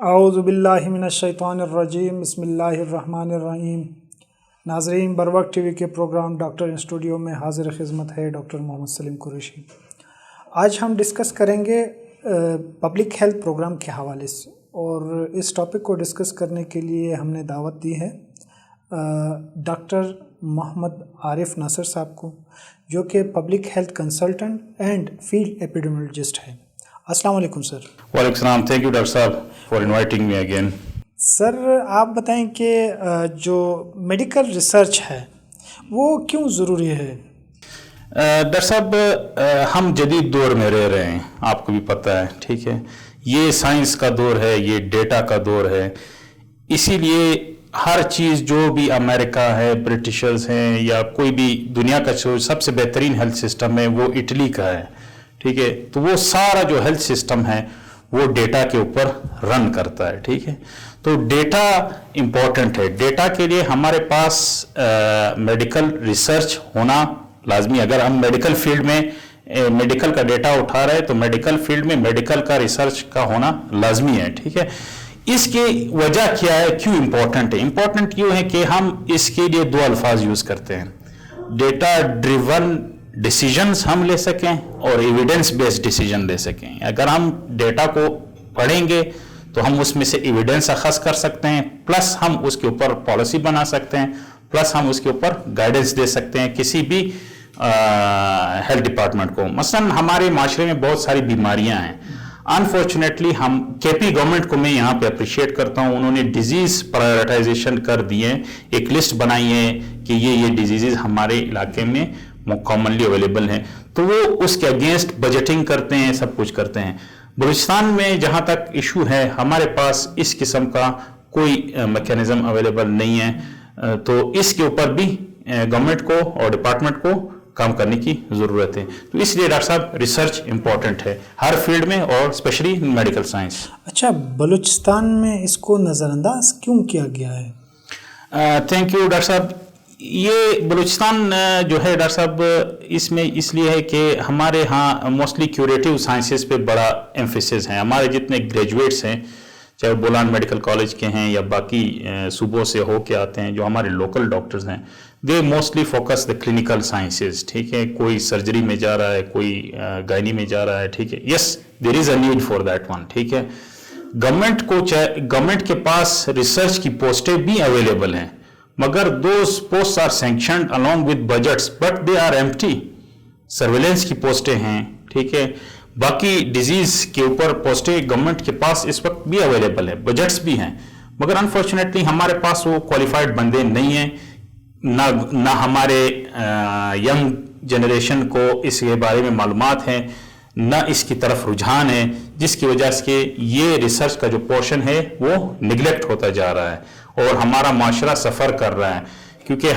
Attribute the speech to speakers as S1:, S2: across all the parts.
S1: اعوذ باللہ من الشیطان الرجیم، بسم اللہ الرحمن الرحیم۔ ناظرین، بروقت ٹی وی کے پروگرام ڈاکٹر اسٹوڈیو میں حاضر خدمت ہے ڈاکٹر محمد سلیم قریشی۔ آج ہم ڈسکس کریں گے پبلک ہیلتھ پروگرام کے حوالے سے، اور اس ٹاپک کو ڈسکس کرنے کے لیے ہم نے دعوت دی ہے ڈاکٹر محمد عارف ناصر صاحب کو، جو کہ public health consultant and field epidemiologist ہے۔ السلام علیکم سر۔
S2: وعلیکم السلام، تھینک یو ڈاکٹر صاحب for inviting me again.
S1: Sir, آپ بتائیں کہ جو میڈیکل ریسرچ ہے وہ کیوں ضروری ہے؟
S2: ڈاکٹر صاحب، ہم جدید دور میں رہ رہے ہیں، آپ کو بھی پتہ ہے، ٹھیک ہے، یہ سائنس کا دور ہے، یہ ڈیٹا کا دور ہے، اسی لیے ہر چیز جو بھی امریکہ ہے، برٹشرز ہیں، یا کوئی بھی دنیا کا سب سے بہترین ہیلتھ سسٹم ہے وہ اٹلی کا ہے، ٹھیک ہے، تو وہ سارا جو ہیلتھ سسٹم ہے وہ ڈیٹا کے اوپر رن کرتا ہے، ٹھیک ہے، تو ڈیٹا امپورٹنٹ ہے۔ ڈیٹا کے لیے ہمارے پاس میڈیکل ریسرچ ہونا لازمی۔ اگر ہم میڈیکل فیلڈ میں میڈیکل کا ڈیٹا اٹھا رہے ہیں تو میڈیکل فیلڈ میں میڈیکل کا ریسرچ کا ہونا لازمی ہے، ٹھیک ہے۔ اس کی وجہ کیا ہے، کیوں امپورٹنٹ ہے؟ امپورٹنٹ یوں ہے کہ ہم اس کے لیے دو الفاظ یوز کرتے ہیں، ڈیٹا ڈریون ڈیسیجنز ہم لے سکیں اور ایویڈنس بیسڈ ڈیسیجن لے سکیں۔ اگر ہم ڈیٹا کو پڑھیں گے تو ہم اس میں سے ایویڈنس اخذ کر سکتے ہیں، پلس ہم اس کے اوپر پالیسی بنا سکتے ہیں، پلس ہم اس کے اوپر گائیڈنس دے سکتے ہیں کسی بھی ہیلتھ ڈپارٹمنٹ کو۔ مثلا ہمارے معاشرے میں بہت ساری بیماریاں ہیں، انفارچونیٹلی ہم کے پی گورنمنٹ کو میں یہاں پہ اپریشیٹ کرتا ہوں، انہوں نے ڈیزیز پرائیورٹائزیشن کر دی ہے، ایک لسٹ بنائی ہے کہ یہ ڈیزیزز ہمارے علاقے میں کامنلی اویلیبل ہیں، تو وہ اس کے اگینسٹ بجٹنگ کرتے ہیں، سب کچھ کرتے ہیں۔ بلوچستان میں جہاں تک ایشو ہے، ہمارے پاس اس قسم کا کوئی میکینزم اویلیبل نہیں ہے، تو اس کے اوپر بھی گورنمنٹ کو اور ڈپارٹمنٹ کو کام کرنے کی ضرورت ہے۔ تو اس لیے ڈاکٹر صاحب ریسرچ امپورٹنٹ ہے ہر فیلڈ میں، اور اسپیشلی میڈیکل سائنس۔
S1: اچھا، بلوچستان میں اس کو نظر انداز کیوں کیا گیا ہے؟
S2: تھینک یو ڈاکٹر صاحب۔ یہ بلوچستان جو ہے ڈاکٹر صاحب، اس میں اس لیے ہے کہ ہمارے ہاں موسٹلی کیوریٹیو سائنسز پہ بڑا ایمفیسس ہے۔ ہمارے جتنے گریجویٹس ہیں، چاہے بولان میڈیکل کالج کے ہیں یا باقی صوبوں سے ہو کے آتے ہیں، جو ہمارے لوکل ڈاکٹرز ہیں، they mostly focus the clinical sciences, ٹھیک ہے، کوئی سرجری میں جا رہا ہے، کوئی گائنی میں جا رہا ہے، ٹھیک ہے، yes there is a need for that one, ٹھیک ہے۔ گورنمنٹ کے پاس ریسرچ کی پوسٹیں بھی اویلیبل ہیں، مگر those posts are sanctioned along with budgets but they are empty۔ Surveillance کی پوسٹیں ہیں، ٹھیک ہے، باقی ڈیزیز کے اوپر پوسٹیں گورنمنٹ کے پاس اس وقت بھی اویلیبل ہے، بجٹس بھی ہیں، مگر انفارچونیٹلی ہمارے پاس وہ کوالیفائڈ بندے نہیں ہیں، نہ ہمارے ینگ جنریشن کو اس کے بارے میں معلومات ہیں، نہ اس کی طرف رجحان ہے، جس کی وجہ سے یہ ریسرچ کا جو پورشن ہے وہ نگلیکٹ ہوتا جا رہا ہے، اور ہمارا معاشرہ سفر کر رہا ہے، کیونکہ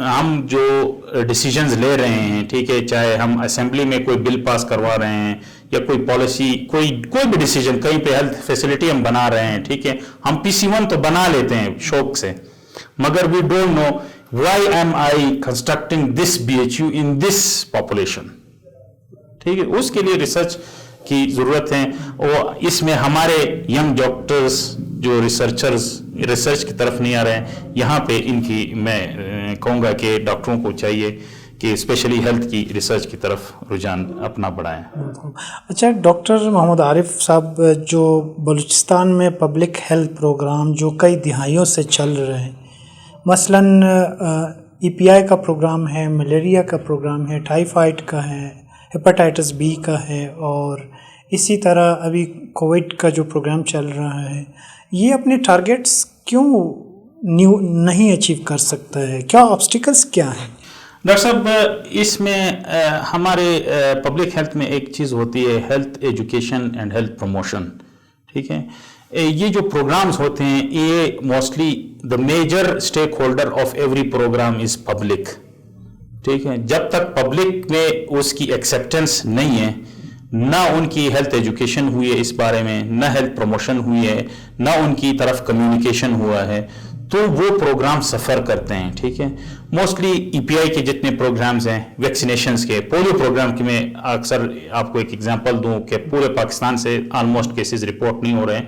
S2: ہم جو ڈیسیجنز لے رہے ہیں، ٹھیک ہے، چاہے ہم اسمبلی میں کوئی بل پاس کروا رہے ہیں یا کوئی پالیسی، کوئی بھی ڈیسیجن، کہیں پہ ہیلتھ فیسلٹی ہم بنا رہے ہیں، ٹھیک ہے، ہم PC1 تو بنا لیتے ہیں شوق سے، مگر we don't know why am I constructing this BHU in this population, ٹھیک ہے، اس کے لیے ریسرچ کی ضرورت ہے، اور اس میں ہمارے ینگ ڈاکٹرز جو ریسرچ کی طرف نہیں آ رہے ہیں، یہاں پہ ان کی میں کہوں گا کہ ڈاکٹروں کو چاہیے کہ اسپیشلی ہیلتھ کی ریسرچ کی طرف رجحان اپنا بڑھائیں۔
S1: اچھا ڈاکٹر محمد عارف صاحب، جو بلوچستان میں پبلک ہیلتھ پروگرام جو کئی دہائیوں سے چل رہے ہیں، مثلاً EPI کا پروگرام ہے، ملیریا کا پروگرام ہے، ٹائیفائڈ کا ہے، ہیپاٹائٹس B کا ہے، اور اسی طرح ابھی کووڈ کا جو پروگرام چل رہا ہے، یہ اپنے ٹارگیٹس کیوں نہیں اچیو کر سکتا ہے؟ کیا آبسٹیکلز کیا ہیں؟
S2: ڈاکٹر صاحب، اس میں ہمارے پبلک ہیلتھ میں ایک چیز ہوتی ہے، health education and health promotion, ٹھیک ہے، یہ جو پروگرامز ہوتے ہیں، یہ mostly the major stakeholder of every programme is public, ٹھیک ہے۔ جب تک پبلک میں اس کی ایکسیپٹنس نہیں ہے، نہ ان کی ہیلتھ ایجوکیشن ہوئی ہے اس بارے میں، نہ ہیلتھ پروموشن ہوئی ہے، نہ ان کی طرف کمیونیکیشن ہوا ہے، تو وہ پروگرام سفر کرتے ہیں، ٹھیک ہے۔ موسٹلی EPI کے جتنے پروگرامز ہیں، ویکسینیشنز کے، پولیو پروگرام کی میں اکثر آپ کو ایک ایگزامپل دوں کہ پورے پاکستان سے آلموسٹ کیسز رپورٹ نہیں ہو رہے ہیں،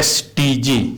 S2: SDG,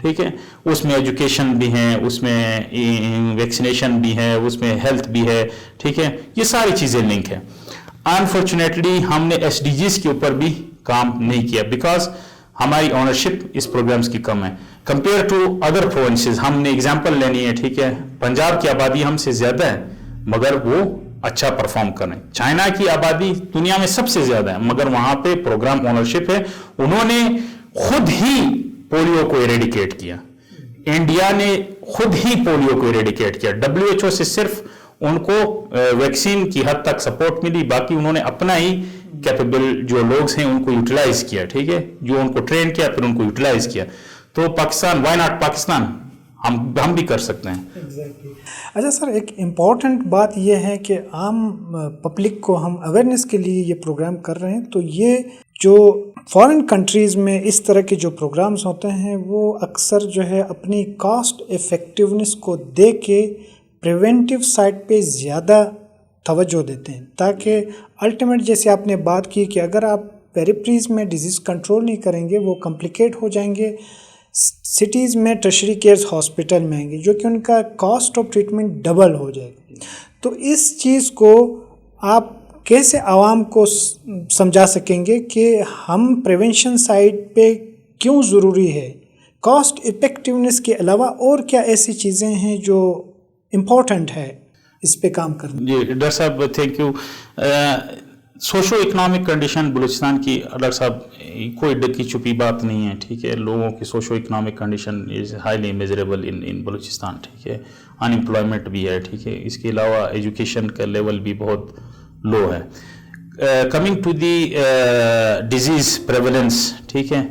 S2: ٹھیک ہے. اس میں ایجوکیشن بھی ہے, اس میں ویکسینیشن بھی ہے, اس میں ہیلتھ بھی ہے, ٹھیک ہے. یہ ساری چیزیں لنک ہیں. انفارچونیٹلی ہم نے SDGs کے اوپر بھی کام نہیں کیا بیکاز ہماری اونرشپ اس پروگرامز کی کم ہے کمپیئر ٹو ادر پروونسز. ہم نے اگزامپل لینی ہے, ٹھیک ہے. پنجاب کی آبادی ہم سے زیادہ ہے مگر وہ اچھا پرفارم کر رہے ہیں. چائنا کی آبادی دنیا میں سب سے زیادہ ہے مگر وہاں پہ پروگرام اونرشپ ہے. انہوں نے خود ہی پولیو کو ایریڈیکیٹ کیا. انڈیا نے خود ہی پولیو کو ایریڈیکیٹ کیا. WHO سے صرف ان کو ویکسین کی حد تک سپورٹ ملی, باقی انہوں نے اپنا ہی کیپیبل جو لوگ ہیں ان کو یوٹیلائز کیا, ٹھیک ہے, جو ان کو ٹرین کیا پھر ان کو یوٹیلائز کیا. تو پاکستان, وائی ناٹ پاکستان, ہم بھی کر سکتے ہیں.
S1: اچھا سر, ایک امپورٹنٹ بات یہ ہے کہ عام پبلک کو ہم اویئرنیس کے لیے یہ پروگرام کر رہے ہیں, تو یہ جو فارن کنٹریز میں اس طرح کے جو پروگرامز ہوتے ہیں وہ اکثر جو ہے اپنی کاسٹ افیکٹونیس کو دیکھ کے پریونٹیو سائڈ پہ زیادہ توجہ دیتے ہیں, تاکہ الٹیمیٹ جیسے آپ نے بات کی کہ اگر آپ پیریپریز میں ڈیزیز کنٹرول نہیں کریں گے وہ کمپلیکیٹ ہو جائیں گے, سٹیز میں ٹرشری کیئرز ہاسپٹل میں آئیں گے جو کہ ان کا کاسٹ آف ٹریٹمنٹ ڈبل ہو جائے گا. تو اس چیز کو آپ کیسے عوام کو سمجھا سکیں گے کہ ہم پریونشن سائڈ پہ کیوں ضروری ہے, کاسٹ افیکٹونیس کے علاوہ اور کیا ایسی چیزیں ہیں جو امپورٹنٹ ہے اس پہ کام کرنا؟
S2: جی ڈاکٹر صاحب thank you. Socio economic condition Balochistan کی ڈاکٹر صاحب کوئی ڈکی چھپی بات نہیں ہے, ٹھیک ہے. لوگوں کی socio economic condition is highly miserable in Balochistan, ٹھیک ہے. ان امپلائمنٹ بھی ہے, ٹھیک ہے. اس کے علاوہ ایجوکیشن کا لیول بھی بہت لو ہے. Coming to the disease prevalence, ٹھیک ہے.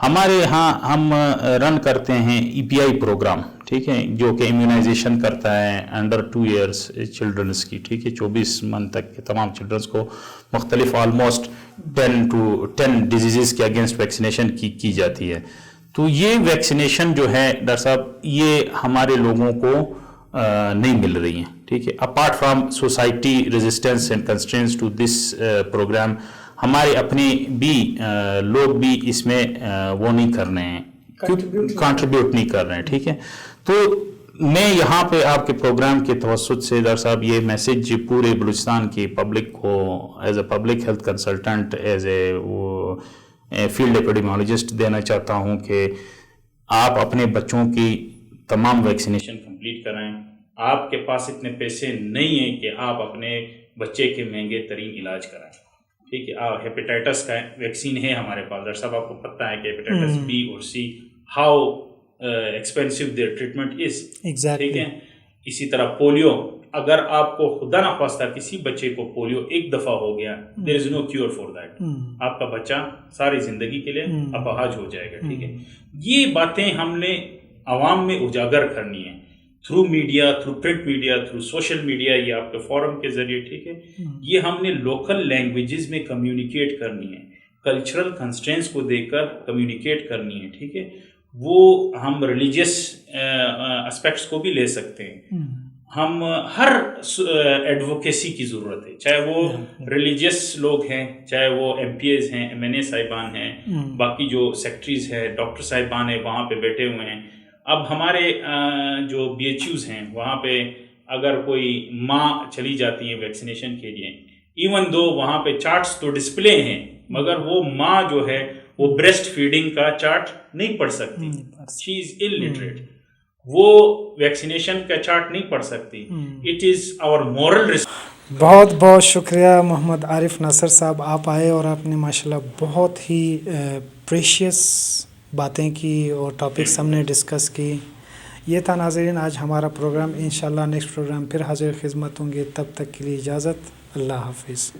S2: ہمارے یہاں ہم رن کرتے ہیں EPI پروگرام, ٹھیک ہے, جو کہ امیونائزیشن کرتا ہے انڈر 2 ایئرس چلڈرنس کی, ٹھیک ہے. 24 منتھ تک کے تمام چلڈرنس کو مختلف آلموسٹ 10 ڈیزیزز کے اگینسٹ ویکسینیشن کی جاتی ہے. تو یہ ویکسینیشن جو ہے ڈاکٹر صاحب یہ ہمارے لوگوں کو نہیں مل رہی ہیں, ٹھیک ہے. Apart from society resistance and constraints to this programme, ہمارے اپنے بھی لوگ بھی اس میں وہ نہیں کر رہے ہیں, کنٹریبیوٹ نہیں کر رہے ہیں, ٹھیک ہے. تو میں یہاں پہ آپ کے پروگرام کے توسط سے ڈاکٹر صاحب یہ میسج پورے بلوچستان کی پبلک کو as a public health consultant, as a field epidemiologist دینا چاہتا ہوں کہ آپ اپنے بچوں کی تمام ویکسینیشن کمپلیٹ کرائیں. آپ کے پاس اتنے پیسے نہیں ہیں کہ آپ اپنے بچے کے مہنگے ترین علاج کرائیں, ٹھیک ہے. ہیپیٹائٹس کا ویکسین ہے ہمارے پاس ڈاکٹر صاحب, آپ کو پتہ ہے کہ ہیپیٹائٹس B اور C how expensive their treatment is, ٹھیک ہے. اسی طرح پولیو, اگر آپ کو خدا نخواستہ کسی بچے کو پولیو ایک دفعہ ہو گیا, دیر از نو کیور فار دیٹ. آپ کا بچہ ساری زندگی کے لیے اپاہج ہو جائے گا, ٹھیک ہے. یہ باتیں ہم نے عوام میں اجاگر کرنی ہے through media, through print media, through social media, یہ آپ کے فورم کے ذریعے, ٹھیک ہے. یہ ہم نے لوکل لینگویجز میں کمیونیکیٹ کرنی ہے, کلچرل کنسٹرینس کو دیکھ کر کمیونیکیٹ کرنی ہے, ٹھیک ہے. وہ ہم ریلیجیس اسپیکٹس کو بھی لے سکتے ہیں. ہم ہر ایڈوکیسی کی ضرورت ہے, چاہے وہ ریلیجیس لوگ ہیں, چاہے وہ MPAs ہیں, MNA صاحبان ہیں, باقی جو سیکٹریز ہیں, ڈاکٹر صاحبان ہیں وہاں پہ بیٹھے ہوئے ہیں. اب ہمارے جو BHUs ہیں وہاں پہ اگر کوئی ماں چلی جاتی ہیں ویکسینیشن کے لیے, ایون دو وہاں پہ چارٹس تو ڈسپلے ہیں مگر وہ ماں جو ہے وہ بریسٹ فیڈنگ کا چارٹ نہیں پڑھ سکتی, شی از illiterate. وہ ویکسینیشن کا چارٹ نہیں پڑھ سکتی. It is our moral.
S1: بہت بہت شکریہ محمد عارف ناصر صاحب, آپ آئے اور آپ نے ماشاءاللہ بہت ہی پریشیس باتیں کی اور ٹاپکس ہم نے ڈسکس کی. یہ تھا ناظرین آج ہمارا پروگرام. انشاءاللہ نیکسٹ پروگرام پھر حاضر خدمت ہوں گے, تب تک کے لیے اجازت, اللہ حافظ.